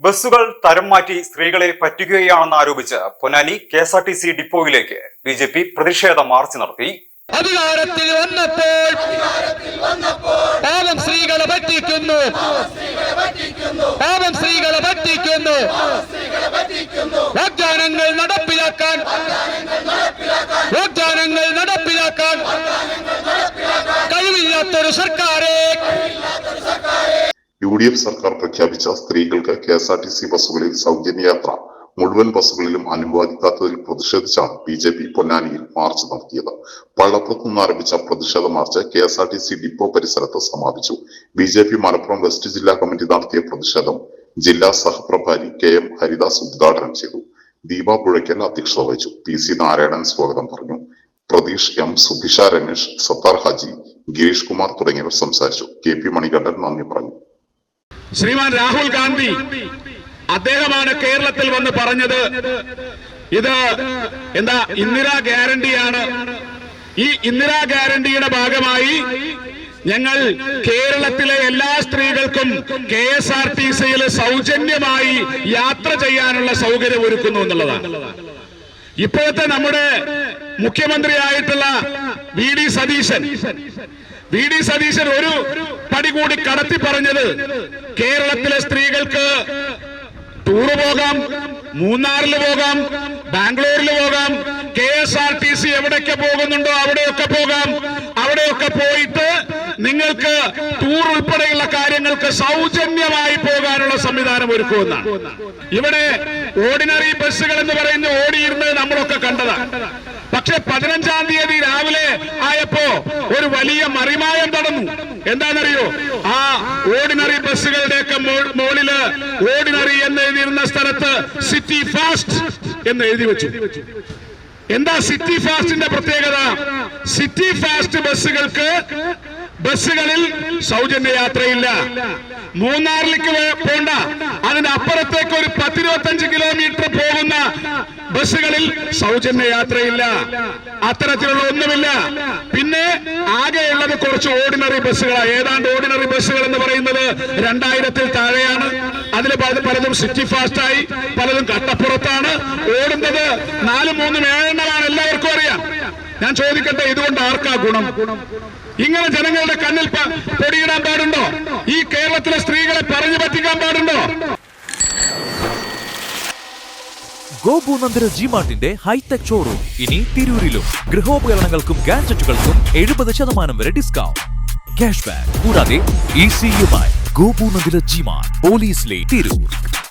ബസ്സുകൾ തരം മാറ്റി സ്ത്രീകളെ പറ്റിക്കുകയാണെന്ന് ആരോപിച്ച് പൊന്നാനി KSRTC ഡിപ്പോയിലേക്ക് BJP പ്രതിഷേധ മാർച്ച് നടത്തി. അധികാരത്തിൽ വന്നപ്പോൾ പാവം സ്ത്രീകളെ പറ്റിക്കുന്നു, വാഗ്ദാനങ്ങൾ നടപ്പിലാക്കാൻ കഴിവില്ലാത്തൊരു സർക്കാരെ UDF സർക്കാർ പ്രഖ്യാപിച്ച സ്ത്രീകൾക്ക് KSRTC ബസ്സുകളിൽ സൗജന്യയാത്ര മുഴുവൻ ബസ്സുകളിലും അനുവദിക്കാത്തതിൽ പ്രതിഷേധിച്ചാണ് BJP പൊന്നാനിയിൽ മാർച്ച് നടത്തിയത്. പള്ളപ്പുറത്ത് നിന്ന് ആരംഭിച്ച പ്രതിഷേധ മാർച്ച് KSRTC ഡിപ്പോ പരിസരത്ത് സമാപിച്ചു. BJP മലപ്പുറം വെസ്റ്റ് ജില്ലാ കമ്മിറ്റി നടത്തിയ പ്രതിഷേധം ജില്ലാ സഹപ്രഭാരി KM ഹരിദാസ് ഉദ്ഘാടനം ചെയ്തു. ദീപ പുഴയ്ക്കൽ അധ്യക്ഷത വഹിച്ചു. PC നാരായണൻ സ്വാഗതം പറഞ്ഞു. പ്രതീഷ് M, സുഭിഷ രമേശ്, സത്താർ ഹാജി, ഗിരീഷ് കുമാർ തുടങ്ങിയവർ സംസാരിച്ചു. KP മണികണ്ഠൻ നന്ദി പറഞ്ഞു. ശ്രീമാൻ രാഹുൽ ഗാന്ധി അദ്ദേഹമാണ് കേരളത്തിൽ വന്ന് പറഞ്ഞത്, ഇത് എന്താ ഇന്ദിരാ ഗ്യാരണ്ടിയാണ്. ഈ ഇന്ദിരാ ഗ്യാരണ്ടിയുടെ ഭാഗമായി ഞങ്ങൾ കേരളത്തിലെ എല്ലാ സ്ത്രീകൾക്കും KSRTCയിൽ സൗജന്യമായി യാത്ര ചെയ്യാനുള്ള സൗകര്യം ഒരുക്കുന്നു എന്നുള്ളതാണ്. ഇപ്പോഴത്തെ നമ്മുടെ മുഖ്യമന്ത്രിയായിട്ടുള്ള VD സതീശൻ ഒരു പടി കൂടി കടത്തി പറഞ്ഞത് കേരളത്തിലെ സ്ത്രീകൾക്ക് ടൂറ് പോകാം, മൂന്നാറിൽ പോകാം, ബാംഗ്ലൂരിൽ പോകാം, KSRTC എവിടേക്ക് പോകുന്നുണ്ടോ അവിടെയൊക്കെ പോകാം. അവിടെയൊക്കെ പോയിട്ട് നിങ്ങൾക്ക് ടൂർ ഉൾപ്പെടെയുള്ള കാര്യങ്ങൾക്ക് സൗജന്യമായി പോകാനുള്ള സംവിധാനം ഒരുക്കുമെന്നാണ്. ഇവിടെ ഓർഡിനറി ബസ്സുകൾ എന്ന് പറയുന്നത് ഓടിയിരുന്നത് നമ്മളൊക്കെ കണ്ടതാണ്. പക്ഷെ 15-ാം തീയതി രാവിലെ ആയപ്പോ ഒരു വലിയ മറിമായം നടന്നു. എന്താണെന്നറിയോ? ആ ഓർഡിനറി ബസ്സുകളുടെയൊക്കെ മുകളില് ഓർഡിനറി എന്ന് എഴുതിയിരുന്ന സ്ഥലത്ത് സിറ്റി ഫാസ്റ്റ് എന്ന് എഴുതി വെച്ചു. എന്താ സിറ്റി ഫാസ്റ്റിന്റെ പ്രത്യേകത? സിറ്റി ഫാസ്റ്റ് ബസ്സുകളിൽ സൗജന്യ യാത്രയില്ല. മൂന്നാറിലേക്ക് പോണ്ട, അതിനപ്പുറത്തേക്ക് ഒരു 10-25 കിലോമീറ്റർ പോകുന്ന ബസ്സുകളിൽ സൗജന്യ യാത്രയില്ല. അത്തരത്തിലുള്ള ഒന്നുമില്ല. പിന്നെ ആകെയുള്ളത് കുറച്ച് ഓർഡിനറി ബസ്സുകളാണ്. ഏതാണ്ട് ഓർഡിനറി ബസ്സുകൾ എന്ന് പറയുന്നത് 2000-ൽ താഴെയാണ്. അതിൽ പലതും സിറ്റി ഫാസ്റ്റായി, പലതും കട്ടപ്പുറത്താണ് ഓടുന്നത്. 4-3 എണ്ണമാണ്, എല്ലാവർക്കും അറിയാം. ഞാൻ ചോദിക്കട്ടെ, ഇതുകൊണ്ട് ആർക്കാ ഗുണം? ഇങ്ങനെ ജനങ്ങളുടെ കണ്ണിൽ പൊടിയിടാൻ പാടുണ്ടോ? ഈ കേരളത്തിലെ സ്ത്രീകളെ പറഞ്ഞു പറ്റിക്കാൻ പാടുണ്ടോ? ഗോപൂനന്ദര ജിമാർട്ടിന്റെ ഹൈടെക് ഷോറൂം ഇനി തിരൂരിലും. ഗൃഹോപകരണങ്ങൾക്കും ഗാഡ്ജറ്റുകൾക്കും 70% വരെ ഡിസ്കൗണ്ട്, ക്യാഷ് ബാക്ക് കൂടാതെ ECUമായി. ഗോപൂനന്ദര ജിമാർട്ട്, പോലീസ് ലൈൻ, തിരൂർ.